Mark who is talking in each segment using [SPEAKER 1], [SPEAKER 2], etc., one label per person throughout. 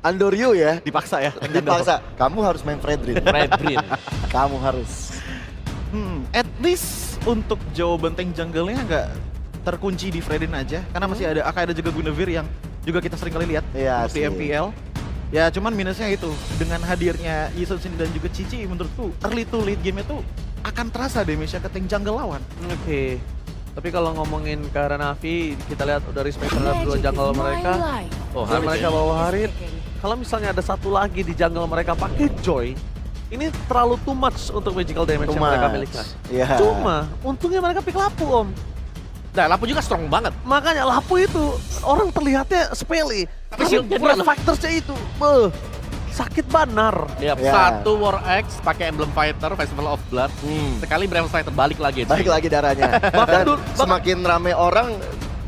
[SPEAKER 1] Andoryu ya.
[SPEAKER 2] Dipaksa ya.
[SPEAKER 1] Dipaksa. Kamu harus main Fredrin.
[SPEAKER 3] Fredrin.
[SPEAKER 1] Kamu harus.
[SPEAKER 2] At least untuk jauh benteng jungle-nya nggak terkunci di Fredrin aja. Karena masih akan ada juga Guinevere yang juga kita sering kali lihat
[SPEAKER 1] Iya
[SPEAKER 2] di
[SPEAKER 1] sih.
[SPEAKER 2] MPL. Ya cuman minusnya itu, dengan hadirnya Yi Sun-shin dan juga Cici menurutku early to late game itu akan terasa damage-nya ke tank jungle lawan.
[SPEAKER 3] Oke. Tapi kalau ngomongin ke arah Navi, kita lihat udah respect terhadap dua jungle mereka.
[SPEAKER 4] Oh,
[SPEAKER 3] Dan
[SPEAKER 4] Harit
[SPEAKER 3] mereka
[SPEAKER 4] ya.
[SPEAKER 3] bawa Harit. Kalau misalnya ada satu lagi di jungle mereka pakai Joy, ini terlalu too much untuk magical damage
[SPEAKER 1] Too
[SPEAKER 3] yang mereka
[SPEAKER 1] much.
[SPEAKER 3] miliki.
[SPEAKER 1] Iya.
[SPEAKER 3] Cuma, untungnya mereka pick Lapu, Om.
[SPEAKER 4] Nah, Lapu juga strong banget.
[SPEAKER 3] Makanya Lapu itu orang terlihatnya sepele.
[SPEAKER 4] Tapi
[SPEAKER 3] Tapi
[SPEAKER 4] shieldnya dia loh.
[SPEAKER 3] factorsnya itu, sakit banar.
[SPEAKER 4] Yap,
[SPEAKER 1] Ya.
[SPEAKER 4] satu War X pakai Emblem Fighter, Festival of Blood. Sekali Brave Fighter balik lagi.
[SPEAKER 1] Balik lagi darahnya. Dan semakin rame orang,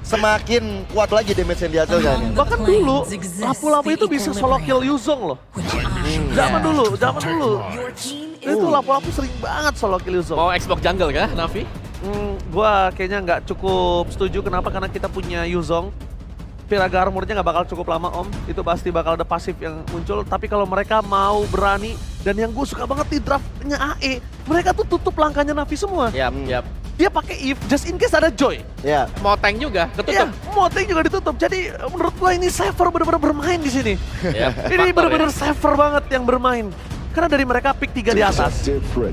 [SPEAKER 1] semakin kuat lagi damage yang dihasilkan.
[SPEAKER 3] Bahkan dulu, Lapu-Lapu itu bisa solo kill Yuzong loh. Zaman dulu. Itu Lapu-Lapu sering banget solo kill Yuzong.
[SPEAKER 4] Mau Xbox Jungle kah, Navi?
[SPEAKER 3] Gua kayaknya nggak cukup setuju. Kenapa? Karena kita punya Yuzong. Piraga armornya nggak bakal cukup lama, Om. Itu pasti bakal ada pasif yang muncul. Tapi kalau mereka mau berani, dan yang gue suka banget di draftnya AE, mereka tuh tutup langkahnya Navi semua.
[SPEAKER 4] Yap.
[SPEAKER 3] Dia pakai if just in case ada Joy.
[SPEAKER 1] Ya.
[SPEAKER 4] Mau tank juga,
[SPEAKER 3] Iya,
[SPEAKER 4] ketutup.
[SPEAKER 3] Moteng juga ditutup. Jadi menurut gua ini Saver benar-benar bermain di sini.
[SPEAKER 4] Yap,
[SPEAKER 3] Ini
[SPEAKER 4] faktor
[SPEAKER 3] benar-benar
[SPEAKER 4] ya.
[SPEAKER 3] Saver banget yang bermain. Karena dari mereka pick 3 di atas.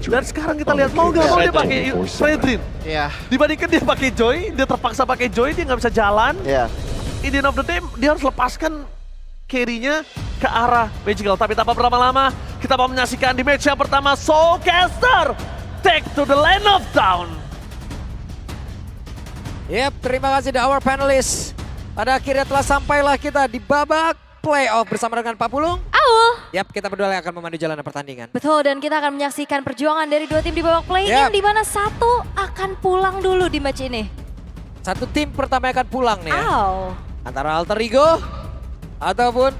[SPEAKER 3] Dan sekarang kita lihat mau nggak mau dia pakai Fredrin.
[SPEAKER 2] Ya,
[SPEAKER 3] Dibandingkan dia pakai Joy, dia terpaksa pakai Joy, dia nggak bisa jalan.
[SPEAKER 1] Ya.
[SPEAKER 3] In the end of the day, dia harus lepaskan carry-nya ke arah Magical. Tapi tanpa berlama-lama, kita mau menyaksikan di match yang pertama, Soulcaster take to the land of down.
[SPEAKER 5] Yep, terima kasih the our panelists. Pada akhirnya telah sampailah kita di babak playoff bersama dengan Pak Pulung.
[SPEAKER 6] Aul.
[SPEAKER 5] Yap, kita berdua yang akan memandu jalanan pertandingan.
[SPEAKER 6] Betul, dan kita akan menyaksikan perjuangan dari dua tim di babak play-in
[SPEAKER 5] Yap.
[SPEAKER 6] di mana satu akan pulang dulu di match ini.
[SPEAKER 5] Satu tim pertama yang akan pulang nih ya.
[SPEAKER 6] Aul.
[SPEAKER 5] Antara Alter Ego ataupun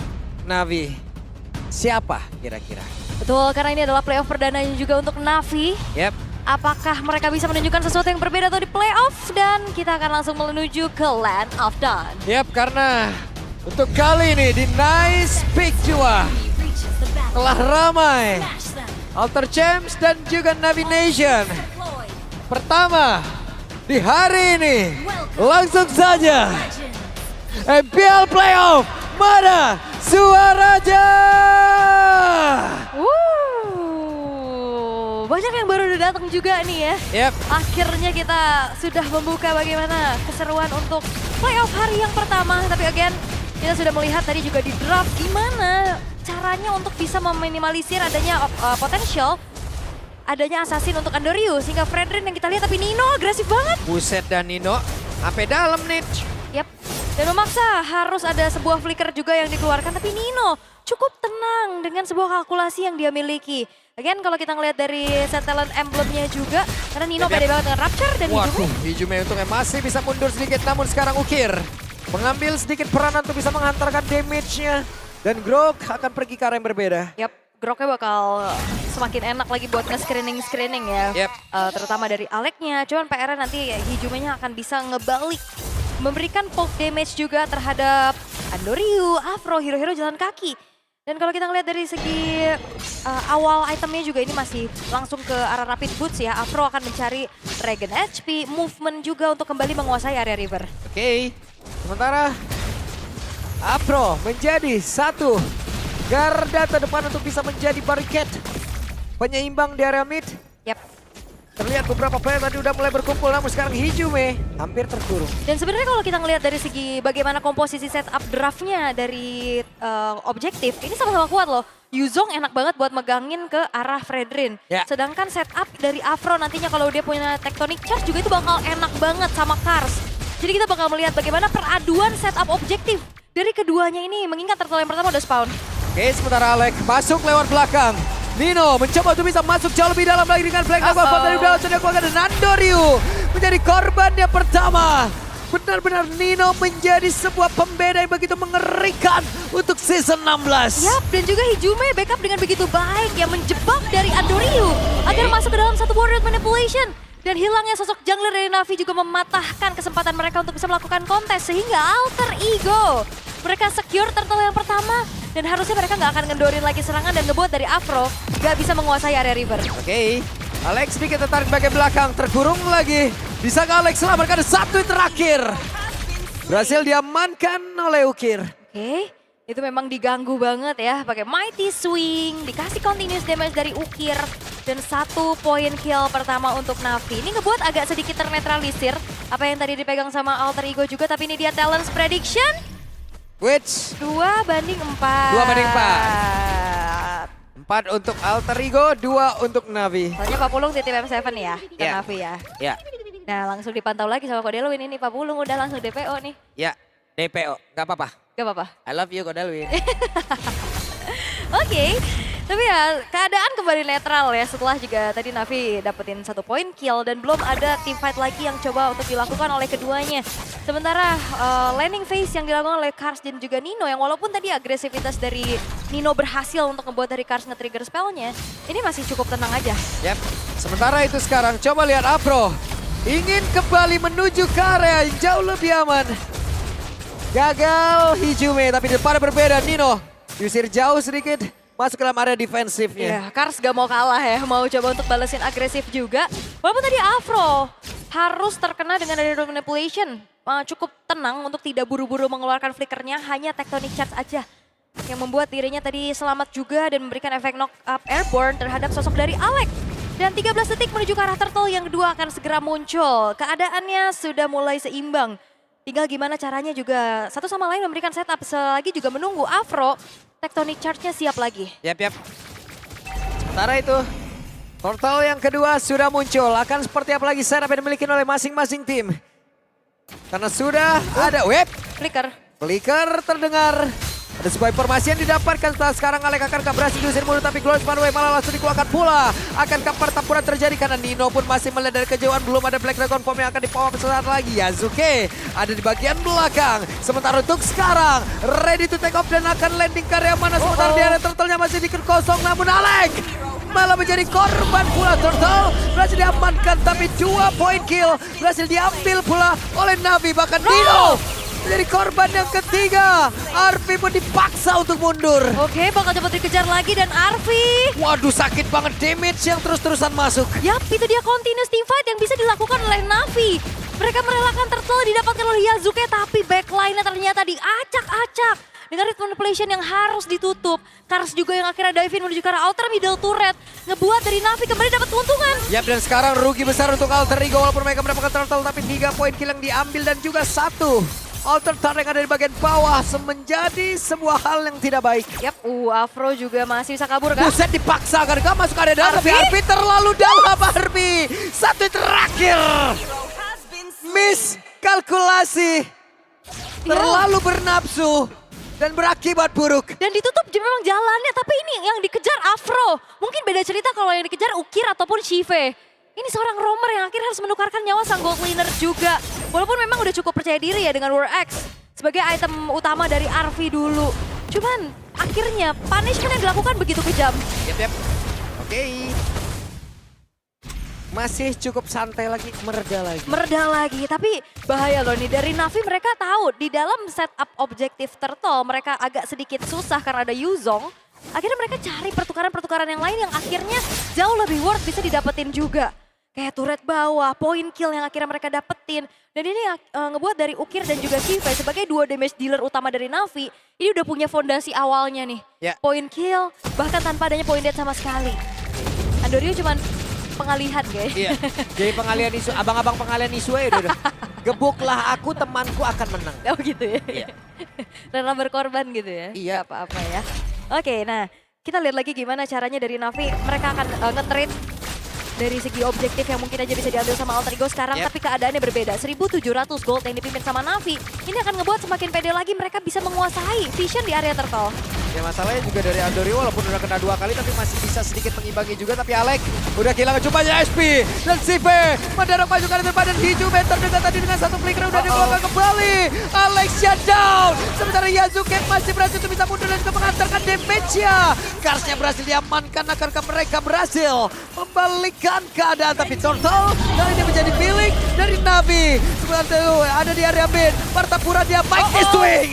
[SPEAKER 5] Navi. Siapa kira-kira?
[SPEAKER 6] Betul, karena ini adalah playoff perdananya juga untuk Navi.
[SPEAKER 5] Yep.
[SPEAKER 6] Apakah mereka bisa menunjukkan sesuatu yang berbeda atau di playoff? Dan kita akan langsung menuju ke Land of Dawn.
[SPEAKER 5] Yep, karena untuk kali ini di Nice Pick Jua telah ramai Alter Champs dan juga Navi Nation. Pertama di hari ini langsung saja MPL Playoff mana Suaraja.
[SPEAKER 6] Banyak yang baru datang juga nih ya.
[SPEAKER 5] Yep.
[SPEAKER 6] Akhirnya kita sudah membuka bagaimana keseruan untuk playoff hari yang pertama. Tapi again, kita sudah melihat tadi juga di draft gimana caranya untuk bisa meminimalisir adanya potensial adanya assassin untuk Andoryu. Sehingga Fredrin yang kita lihat, tapi Nino agresif banget.
[SPEAKER 5] Buset dan Nino sampai dalam nih.
[SPEAKER 6] Yap, dan memaksa harus ada sebuah flicker juga yang dikeluarkan. Tapi Nino cukup tenang dengan sebuah kalkulasi yang dia miliki. Again, kalau kita ngelihat dari set talent emblemnya juga, karena Nino pede banget dengan Rapture dan
[SPEAKER 5] Waduh,
[SPEAKER 6] Hijume.
[SPEAKER 5] Hijume untungnya masih bisa mundur sedikit, namun sekarang Ukir mengambil sedikit peranan untuk bisa menghantarkan damage-nya. Dan Grok akan pergi ke arah yang berbeda.
[SPEAKER 6] Yap, Groknya bakal semakin enak lagi buat nge-screening ya.
[SPEAKER 5] Yep.
[SPEAKER 6] Terutama dari Aleknya, cuman PR-nya nanti Hijumenya akan bisa ngebalik. Memberikan poke damage juga terhadap Andoryu, Afro, hero-hero jalan kaki. Dan kalau kita ngeliat dari segi awal itemnya juga ini masih langsung ke arah rapid boots ya. Afro akan mencari regen HP, movement juga untuk kembali menguasai area river.
[SPEAKER 5] Oke, sementara Afro menjadi satu garda terdepan untuk bisa menjadi barricade penyeimbang di area mid.
[SPEAKER 6] Yap.
[SPEAKER 5] Terlihat beberapa player tadi udah mulai berkumpul, namun sekarang Hijume hampir terkurung.
[SPEAKER 6] Dan sebenarnya kalau kita ngelihat dari segi bagaimana komposisi setup draftnya dari objektif, ini sama-sama kuat loh. Yuzong enak banget buat megangin ke arah Fredrin.
[SPEAKER 5] Ya.
[SPEAKER 6] Sedangkan setup dari Afro nantinya kalau dia punya Tectonic Charge juga itu bakal enak banget sama Kars. Jadi kita bakal melihat bagaimana peraduan setup objektif dari keduanya ini, mengingat turtle yang pertama udah spawn.
[SPEAKER 5] Oke, sementara Alek masuk lewat belakang. Nino mencoba untuk bisa masuk jauh lebih dalam lagi dengan flank double dari belakang sudah keluarga dan Andoryu menjadi korban yang pertama. Benar-benar Nino menjadi sebuah pembeda yang begitu mengerikan untuk season 16.
[SPEAKER 6] Yap, dan juga Hijume backup dengan begitu baik yang menjebak dari Andoryu agar masuk ke dalam satu warrior manipulation. Dan hilangnya sosok jungler dari Navi juga mematahkan kesempatan mereka untuk bisa melakukan kontes sehingga Alter Ego. Mereka secure turtle yang pertama Dan harusnya mereka nggak akan ngendorin lagi serangan dan ngebuat dari Afro nggak bisa menguasai area river.
[SPEAKER 5] Oke, Alex sedikit tertarik bagian belakang, terkurung lagi. Bisa nggak Alex selamatkan satu yang terakhir? Berhasil diamankan oleh Ukir.
[SPEAKER 6] Oke, itu memang diganggu banget ya pakai Mighty Swing, dikasih continuous damage dari Ukir dan 1 poin kill pertama untuk Navi. Ini ngebuat agak sedikit ternetralisir apa yang tadi dipegang sama Alter Ego juga, tapi ini dia Talents Prediction.
[SPEAKER 5] Which
[SPEAKER 6] 2-4.
[SPEAKER 5] 2-4. 4 untuk Alter Ego, 2 untuk Navi.
[SPEAKER 6] Soalnya Pak Pulung titip M7 ya, ke
[SPEAKER 5] Ya.
[SPEAKER 6] Navi ya.
[SPEAKER 5] Ya,
[SPEAKER 6] Nah langsung dipantau lagi sama Kodelwin ini, Pak Pulung udah langsung DPO nih.
[SPEAKER 5] ya, DPO, nggak apa-apa.
[SPEAKER 6] Gak apa-apa.
[SPEAKER 5] I love you Kodelwin.
[SPEAKER 6] Oke, tapi ya keadaan kembali netral ya setelah juga tadi Navi dapetin 1 poin kill dan belum ada team fight lagi yang coba untuk dilakukan oleh keduanya. Sementara landing phase yang dilakukan oleh Kars dan juga Nino yang walaupun tadi agresivitas dari Nino berhasil untuk membuat dari Kars nge-trigger spellnya, ini masih cukup tenang aja.
[SPEAKER 5] Yap. Sementara itu sekarang coba lihat Afro. Ingin kembali menuju ke area yang jauh lebih aman. Gagal Hijume, tapi depan berbeda. Nino diusir jauh sedikit, masuk ke dalam area defensifnya.
[SPEAKER 6] Ya, Kars gak mau kalah ya, mau coba untuk balesin agresif juga. Walaupun tadi Afro harus terkena dengan ada manipulation. Cukup tenang untuk tidak buru-buru mengeluarkan flickernya, hanya tectonic charge aja. Yang membuat dirinya tadi selamat juga dan memberikan efek knock up airborne terhadap sosok dari Alex. Dan 13 detik menuju ke arah turtle yang kedua akan segera muncul. Keadaannya sudah mulai seimbang. Tinggal gimana caranya juga satu sama lain memberikan setup, selagi juga menunggu Afro tectonic charge-nya siap lagi.
[SPEAKER 5] Yap. Sementara itu, portal yang kedua sudah muncul. Akan seperti apa lagi setup yang dimiliki oleh masing-masing tim. Karena sudah ada web.
[SPEAKER 6] Flicker.
[SPEAKER 5] Flicker terdengar. Ada sebuah informasi yang didapatkan setelah sekarang Alek akankah berhasil diusir mundur, tapi Glorious Manway malah langsung dikeluarkan pula. Akankah pertempuran terjadi karena Nino pun masih melihat dari kejauhan, belum ada Black Dragon Form yang akan di-power sesaat lagi. Yasuke ada di bagian belakang. Sementara untuk sekarang ready to take off dan akan landing ke area mana, sementara di area turtle-nya masih dikit kosong, namun Alek malah menjadi korban pula. Turtle berhasil diamankan, tapi 2 poin kill berhasil diambil pula oleh Navi, bahkan Nino menjadi korban yang ketiga. Arfi pun dipaksa untuk mundur.
[SPEAKER 6] Oke, bakal coba dikejar lagi dan Arfi.
[SPEAKER 5] Waduh, sakit banget damage yang terus-terusan masuk.
[SPEAKER 6] Yap, itu dia continuous team fight yang bisa dilakukan oleh Navi. Mereka merelakan turtle didapatkan oleh Yasuke, tapi backline-nya ternyata diacak-acak. Dengan rhythm manipulation yang harus ditutup. Kars juga yang akhirnya dive in menuju ke arah outer middle turret. Ngebuat dari Navi kembali dapat keuntungan.
[SPEAKER 5] Yap, dan sekarang rugi besar untuk Alter Ego walaupun mereka mendapatkan turtle, tapi 3 poin kill yang diambil dan juga 1 Alter Turret yang ada di bagian bawah menjadi sebuah hal yang tidak baik.
[SPEAKER 6] Yap, Afro juga masih bisa kabur kan?
[SPEAKER 5] Buset, dipaksakan, gak masuk area dalam, tapi
[SPEAKER 6] Arfi?
[SPEAKER 5] Arfi terlalu dalam. Arfi, 1 terakhir. Miss kalkulasi, terlalu bernafsu dan berakibat buruk.
[SPEAKER 6] Dan ditutup memang jalannya, tapi ini yang dikejar Afro. Mungkin beda cerita kalau yang dikejar Ukir ataupun Shive. Ini seorang roamer yang akhirnya harus menukarkan nyawa sang gold laner juga. Walaupun memang udah cukup percaya diri ya dengan War X sebagai item utama dari Arfi dulu. Cuman akhirnya punishment yang dilakukan begitu kejam.
[SPEAKER 5] Yap. Oke. Masih cukup santai lagi, mereda lagi.
[SPEAKER 6] Tapi bahaya loh nih, dari Navi mereka tahu di dalam setup objektif turtle mereka agak sedikit susah karena ada Yuzong. Akhirnya mereka cari pertukaran-pertukaran yang lain yang akhirnya jauh lebih worth bisa didapetin juga. Kayak turret bawah, point kill yang akhirnya mereka dapetin. Dan ini ngebuat dari Ukir dan juga Shive sebagai 2 damage dealer utama dari Navi. Ini udah punya fondasi awalnya nih.
[SPEAKER 5] Ya.
[SPEAKER 6] Point kill, bahkan tanpa adanya point dead sama sekali. Andorio cuman pengalihan guys.
[SPEAKER 5] Iya, jadi pengalian isu, abang-abang pengalian isu aja udah. Gebuklah aku, temanku akan menang.
[SPEAKER 6] Oh gitu ya?
[SPEAKER 5] Iya.
[SPEAKER 6] Rela berkorban gitu ya?
[SPEAKER 5] Iya.
[SPEAKER 6] Gak apa-apa ya. Oke, nah kita lihat lagi gimana caranya dari Navi. Mereka akan nge-trade dari segi objektif yang mungkin aja bisa diambil sama Alter Ego sekarang.
[SPEAKER 5] Yep.
[SPEAKER 6] Tapi keadaannya berbeda. 1.700 gold yang dipimpin sama Navi. Ini akan ngebuat semakin pede lagi mereka bisa menguasai vision di area turtle.
[SPEAKER 5] Ya masalahnya juga dari Andorio walaupun udah kena 2 kali tapi masih bisa sedikit mengimbangi juga. Tapi Alek udah kehilangan cupanya SP. Dan Shive mendarat maju ke arah depan dan Hijume terdekat tadi dengan 1 flicker udah dikeluarkan kembali. Alex shutdown. Sementara Yasuke masih berhasil untuk bisa mundur dan juga mengantarkan damage-nya. Karsnya berhasil diamankan, akankah mereka berhasil membalikkan keadaan. Tapi Turtle kali ini menjadi milik dari Navi. Sementara itu ada di area mid. Pertempuran dia Mighty Swing.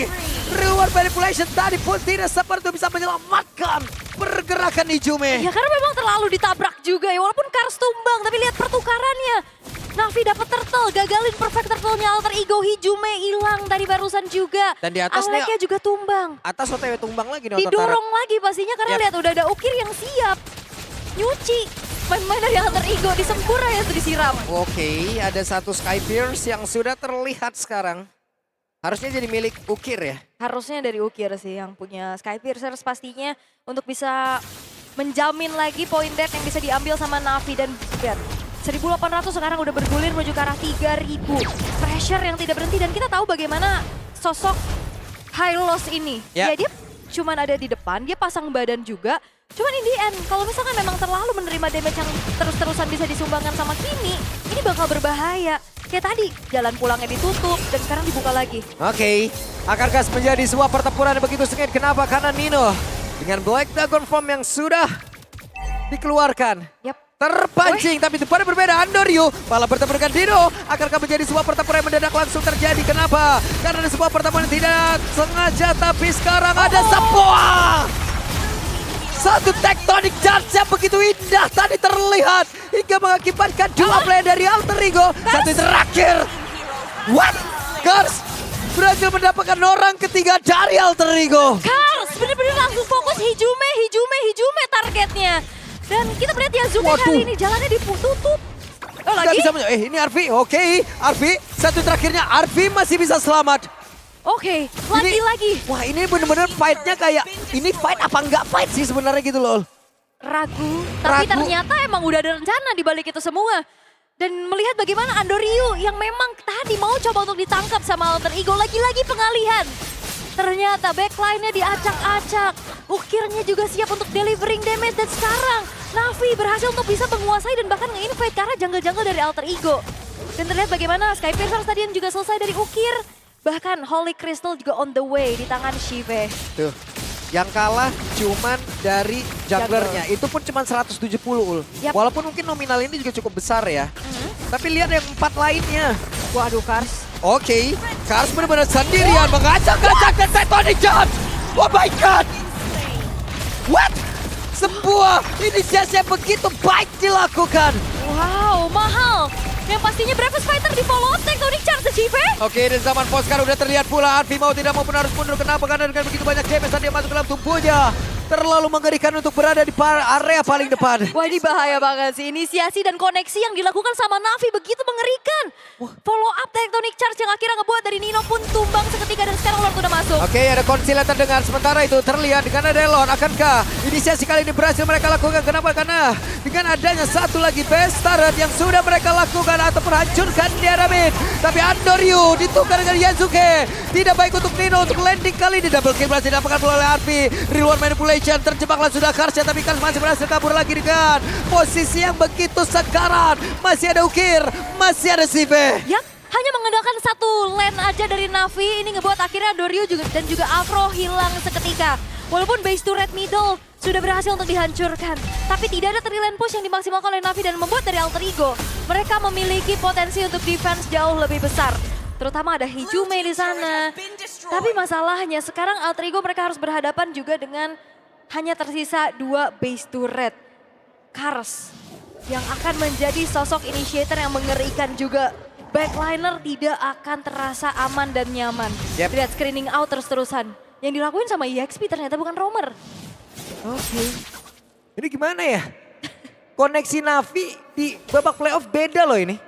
[SPEAKER 5] Reward manipulation tadi pun tidak seperti bisa menyelamatkan pergerakan Hijume.
[SPEAKER 6] Ya karena memang terlalu ditabrak juga ya, walaupun Kars tumbang, tapi lihat pertukarannya. Navi dapat turtle, gagalin perfect turtle-nya Alter Ego. Hijume hilang tadi barusan juga.
[SPEAKER 5] Dan di atasnya
[SPEAKER 6] Aleknya juga tumbang.
[SPEAKER 5] atas OTW tumbang lagi nih.
[SPEAKER 6] Didorong lagi pastinya karena
[SPEAKER 5] Yap.
[SPEAKER 6] lihat udah ada Ukir yang siap. Nyuci. Main-main dari Alter Ego, disempur aja tuh disiram.
[SPEAKER 5] Oke, ada satu Sky Pierce yang sudah terlihat sekarang. Harusnya jadi milik Ukir ya.
[SPEAKER 6] Harusnya dari Ukir sih yang punya Sky Piercers pastinya untuk bisa menjamin lagi poin dead yang bisa diambil sama Navi. Dan lihat 1.800 sekarang udah bergulir menuju ke arah 3.000. Pressure yang tidak berhenti dan kita tahu bagaimana sosok Hylos ini.
[SPEAKER 5] Ya.
[SPEAKER 6] Ya dia cuman ada di depan, dia pasang badan juga. Cuman in the end, kalau misalkan memang terlalu menerima damage yang terus-terusan bisa disumbangkan sama Kimi, ini bakal berbahaya. Kayak tadi, jalan pulangnya ditutup dan sekarang dibuka lagi.
[SPEAKER 5] Oke, akankah menjadi sebuah pertempuran yang begitu sengit? Kenapa? Karena Nino dengan Black Dragon Form yang sudah dikeluarkan.
[SPEAKER 6] Yap.
[SPEAKER 5] Terpancing, tapi pada berbeda Andoryu malah bertemu dengan Dino. Akankah menjadi sebuah pertempuran yang mendadak langsung terjadi? Kenapa? Karena ada sebuah pertempuran yang tidak sengaja, tapi sekarang ada sebuah satu tectonic charge yang begitu indah tadi terlihat hingga mengakibatkan dua player dari Alter Ego. Satu terakhir. What? Kars berhasil mendapatkan orang ketiga dari Alter Ego.
[SPEAKER 6] Kars bener-bener langsung fokus Hijume targetnya. Dan kita melihat Yazuki kali ini jalannya ditutup. Oh
[SPEAKER 5] Nggak
[SPEAKER 6] lagi?
[SPEAKER 5] bisa ini Arvi, oke. Arvi, satu terakhirnya Arvi masih bisa selamat.
[SPEAKER 6] Oke, lagi-lagi.
[SPEAKER 5] Wah ini bener-bener fight-nya kayak, ini fight apa enggak fight sih sebenarnya gitu loh.
[SPEAKER 6] Ragu, tapi
[SPEAKER 5] Ragu.
[SPEAKER 6] ternyata emang udah ada rencana di balik itu semua. Dan melihat bagaimana Andoryu yang memang tadi mau coba untuk ditangkap sama Alter Ego, lagi-lagi pengalihan. Ternyata backline-nya diacak-acak. Ukirnya juga siap untuk delivering damage. Dan sekarang Navi berhasil untuk bisa menguasai dan bahkan nge-invade ke arah jungle-jungle dari Alter Ego. Dan terlihat bagaimana Sky Piercer tadi yang juga selesai dari Ukir. Bahkan Holy Crystal juga on the way di tangan Shive.
[SPEAKER 5] Tuh, yang kalah cuman dari junglernya. Itu pun cuman 170 Ul.
[SPEAKER 6] Yap.
[SPEAKER 5] Walaupun mungkin nominal ini juga cukup besar ya. Tapi lihat yang 4 lainnya.
[SPEAKER 6] Waduh Kars.
[SPEAKER 5] Oke, Kars benar-benar sendirian mengacak-acak dan tectonic charge. Oh my god. What? Sebuah inisiasi yang begitu baik dilakukan.
[SPEAKER 6] Wow, mahal. Yang pastinya Bravest Fighter di follow up Tectonic Charge Shive.
[SPEAKER 5] Oke, dan zaman Foskar udah terlihat pula Arvi mau tidak maupun harus mundur. Kenapa? Karena dengan begitu banyak damage saat dia masuk ke dalam tubuhnya. Terlalu mengerikan untuk berada di area paling depan.
[SPEAKER 6] Wah ini bahaya banget sih. Inisiasi dan koneksi yang dilakukan sama Navi begitu mengerikan. Follow up Tectonic Charge yang akhirnya ngebuat dari Nino pun tumbang seketika dan sekarang Lord udah masuk.
[SPEAKER 5] Oke, ada konsil yang terdengar. Sementara itu terlihat dengan ada Elon. Akankah inisiasi kali ini berhasil mereka lakukan? Kenapa? Karena dengan adanya satu lagi best turret yang sudah mereka lakukan ataupun hancurkan di area mid. Tapi Andoryu ditukar dengan Yazuki. Tidak baik untuk Nino untuk landing kali ini. Double kill berhasil didapatkan oleh Arvi. Reward manipulation terjebaklah sudah Karsya. Tapi Kars masih berhasil kabur lagi dengan posisi yang begitu sekarat. Masih ada Ukir, masih ada Shive.
[SPEAKER 6] Yap, hanya mengandalkan satu lane aja dari Navi. Ini ngebuat akhirnya Andoryu dan juga Afro hilang seketika. Walaupun base turret middle sudah berhasil untuk dihancurkan. Tapi tidak ada lane push yang dimaksimalkan oleh Navi dan membuat dari Alter Ego. Mereka memiliki potensi untuk defense jauh lebih besar. Terutama ada Hijume di sana. Tapi masalahnya sekarang Alter Ego mereka harus berhadapan juga dengan hanya tersisa 2 base turret. Kars yang akan menjadi sosok initiator yang mengerikan juga. Backliner tidak akan terasa aman dan nyaman.
[SPEAKER 5] Yep.
[SPEAKER 6] Lihat screening out terus-terusan. Yang dilakuin sama EXP ternyata bukan roamer.
[SPEAKER 5] Oke. Ini gimana ya? Koneksi Navi di babak playoff beda loh ini.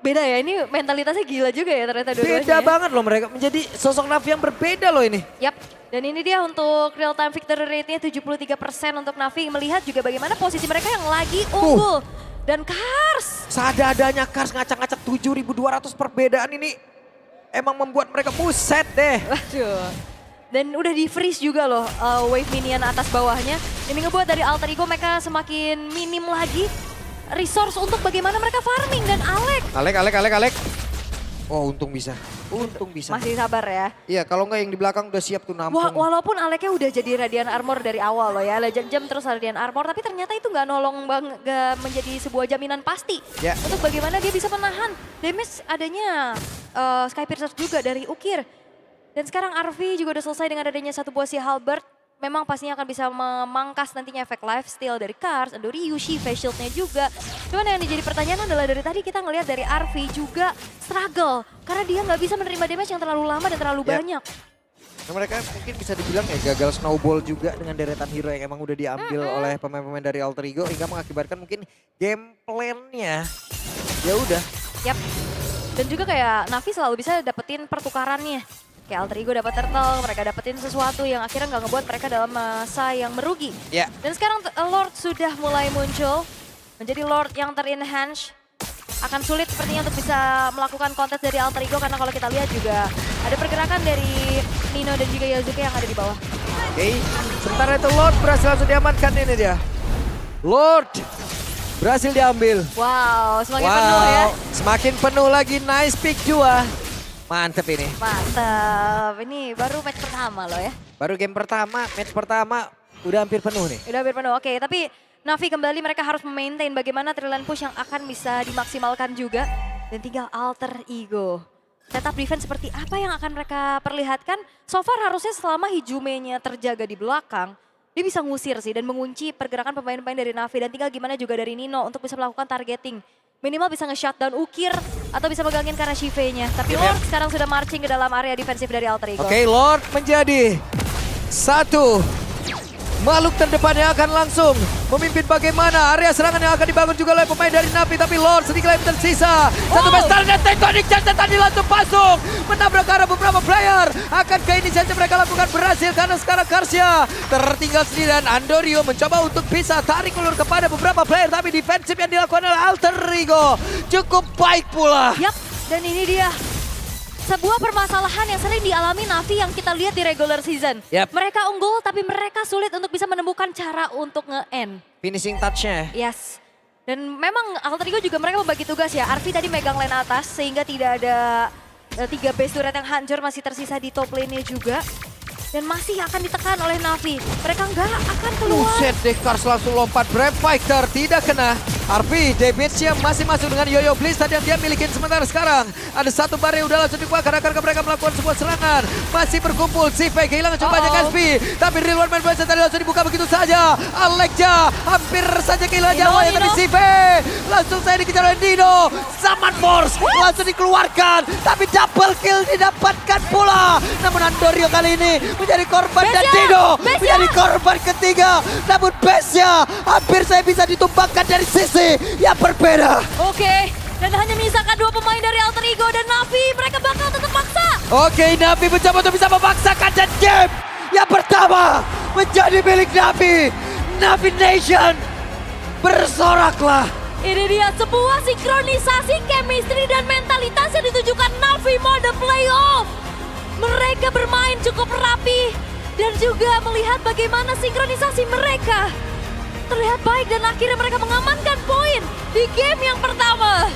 [SPEAKER 6] Beda ya, ini mentalitasnya gila juga ya ternyata dua-duanya.
[SPEAKER 5] Beda
[SPEAKER 6] ya.
[SPEAKER 5] banget loh mereka. Menjadi sosok Navi yang berbeda loh ini.
[SPEAKER 6] Yap, dan ini dia untuk real time victory rate-nya 73% untuk Navi. Melihat juga bagaimana posisi mereka yang lagi unggul. Dan Kars.
[SPEAKER 5] Seadanya Kars ngacak-ngacak 7.200 perbedaan ini. Emang membuat mereka buset deh.
[SPEAKER 6] Waduh. Dan udah di freeze juga loh wave minion atas bawahnya. Ini ngebuat dari Alter Ego mereka semakin minim lagi resource untuk bagaimana mereka farming. Dan
[SPEAKER 5] Alek. Oh untung bisa. Untung bisa.
[SPEAKER 6] masih sabar ya.
[SPEAKER 5] Iya kalau enggak yang di belakang udah siap tuh nampung.
[SPEAKER 6] Walaupun Aleknya udah jadi Radiant Armor dari awal loh ya. Legend Gem terus Radiant Armor. Tapi ternyata itu nggak nolong gak menjadi sebuah jaminan pasti.
[SPEAKER 5] Ya.
[SPEAKER 6] Untuk bagaimana dia bisa menahan damage adanya Sky Piercer juga dari Ukir. Dan sekarang Arvi juga udah selesai dengan adanya satu buah si Halberd. Memang pastinya akan bisa memangkas nantinya efek lifesteal dari Kars, Andoriu, Shiva, shieldnya juga. Cuman yang jadi pertanyaan adalah dari tadi kita ngelihat dari Arvi juga struggle. Karena dia nggak bisa menerima damage yang terlalu lama dan terlalu banyak.
[SPEAKER 5] Nah, mereka mungkin bisa dibilang ya gagal snowball juga dengan deretan hero yang emang udah diambil oleh pemain-pemain dari Alter Ego. Hingga mengakibatkan mungkin game plan-nya ya udah.
[SPEAKER 6] Yap. Dan juga kayak Navi selalu bisa dapetin pertukarannya. Kayak Alter Ego dapat turtle, mereka dapetin sesuatu yang akhirnya nggak ngebuat mereka dalam masa yang merugi.
[SPEAKER 5] Ya.
[SPEAKER 6] Dan sekarang Lord sudah mulai muncul. Menjadi Lord yang ter-enhance. Akan sulit sepertinya untuk bisa melakukan kontes dari Alter Ego. Karena kalau kita lihat juga ada pergerakan dari Nino dan juga Yazuki yang ada di bawah.
[SPEAKER 5] Oke, sementara itu Lord berhasil langsung diamankan ini dia. Lord berhasil diambil.
[SPEAKER 6] Wow, semakin penuh ya.
[SPEAKER 5] Semakin penuh lagi, nice pick 2. Mantep ini.
[SPEAKER 6] Mantap, ini baru match pertama loh ya.
[SPEAKER 5] Baru game pertama, match pertama udah hampir penuh nih.
[SPEAKER 6] Udah hampir penuh, oke. Tapi Navi kembali mereka harus memaintain bagaimana trill push yang akan bisa dimaksimalkan juga. Dan tinggal Alter Ego. Setup defense seperti apa yang akan mereka perlihatkan? So far harusnya selama Hijume-nya terjaga di belakang, dia bisa ngusir sih dan mengunci pergerakan pemain-pemain dari Navi. Dan tinggal gimana juga dari Nino untuk bisa melakukan targeting. Minimal bisa nge-shutdown Ukir atau bisa megangin karena Shive-nya. Tapi Lord sekarang sudah marching ke dalam area defensif dari Alter Ego.
[SPEAKER 5] Oke, Lord menjadi satu makhluk terdepan yang akan langsung memimpin bagaimana area serangan yang akan dibangun juga oleh pemain dari Navi. Tapi Lord sedikit lagi tersisa. Satu besar dan Tectonic Charge tadi langsung masuk. Menabrak arah beberapa player. Akankah ini saja mereka lakukan berhasil karena sekarang Karsya tertinggal sendiri. Dan Andoriu mencoba untuk bisa tarik ulur kepada beberapa player. Tapi defensif yang dilakukan oleh Alter Ego cukup baik pula.
[SPEAKER 6] Yap, dan ini dia. Sebuah permasalahan yang sering dialami Navi yang kita lihat di regular season.
[SPEAKER 5] Yap.
[SPEAKER 6] Mereka unggul tapi mereka sulit untuk bisa menemukan cara untuk nge-end.
[SPEAKER 5] Finishing touch-nya.
[SPEAKER 6] Yes. Dan memang Alter Ego juga mereka membagi tugas ya. Arvi tadi megang lane atas sehingga tidak ada 3 base turret yang hancur masih tersisa di top lane-nya juga. Dan masih akan ditekan oleh Navi. Mereka nggak akan keluar.
[SPEAKER 5] Buset deh, Kars langsung lompat. Brave Fighter tidak kena. Arvi, damage-nya masih masuk dengan Yoyo Blitz tadi yang dia milikin. Sementara sekarang ada satu bar yang udah langsung dikeluarkan. Akan mereka melakukan sebuah serangan. Masih berkumpul. Sive kehilangan cobanya Kaspi. Tapi Real One Man Blast tadi langsung dibuka begitu saja. Alekja hampir saja kehilangan nyawanya. Tapi Sive langsung saya dikejar oleh Dino. Summon Force langsung dikeluarkan. Tapi double kill didapatkan pula. Namun Andoriu kali ini menjadi korban dan Dino menjadi korban ketiga. Namun base-nya hampir saya bisa ditumpahkan dari sisi yang berbeda.
[SPEAKER 6] Oke, dan hanya menyisakan 2 pemain dari Alter Ego dan Navi. Mereka bakal tetap maksa.
[SPEAKER 5] Oke, Navi mencoba untuk bisa memaksakan dan game yang pertama menjadi milik Navi. Navi Nation bersoraklah.
[SPEAKER 6] Ini dia sebuah sinkronisasi chemistry dan mentalitas yang ditujukan Navi mode playoff. Mereka bermain cukup rapi dan juga melihat bagaimana sinkronisasi mereka terlihat baik dan akhirnya mereka mengamankan poin di game yang pertama.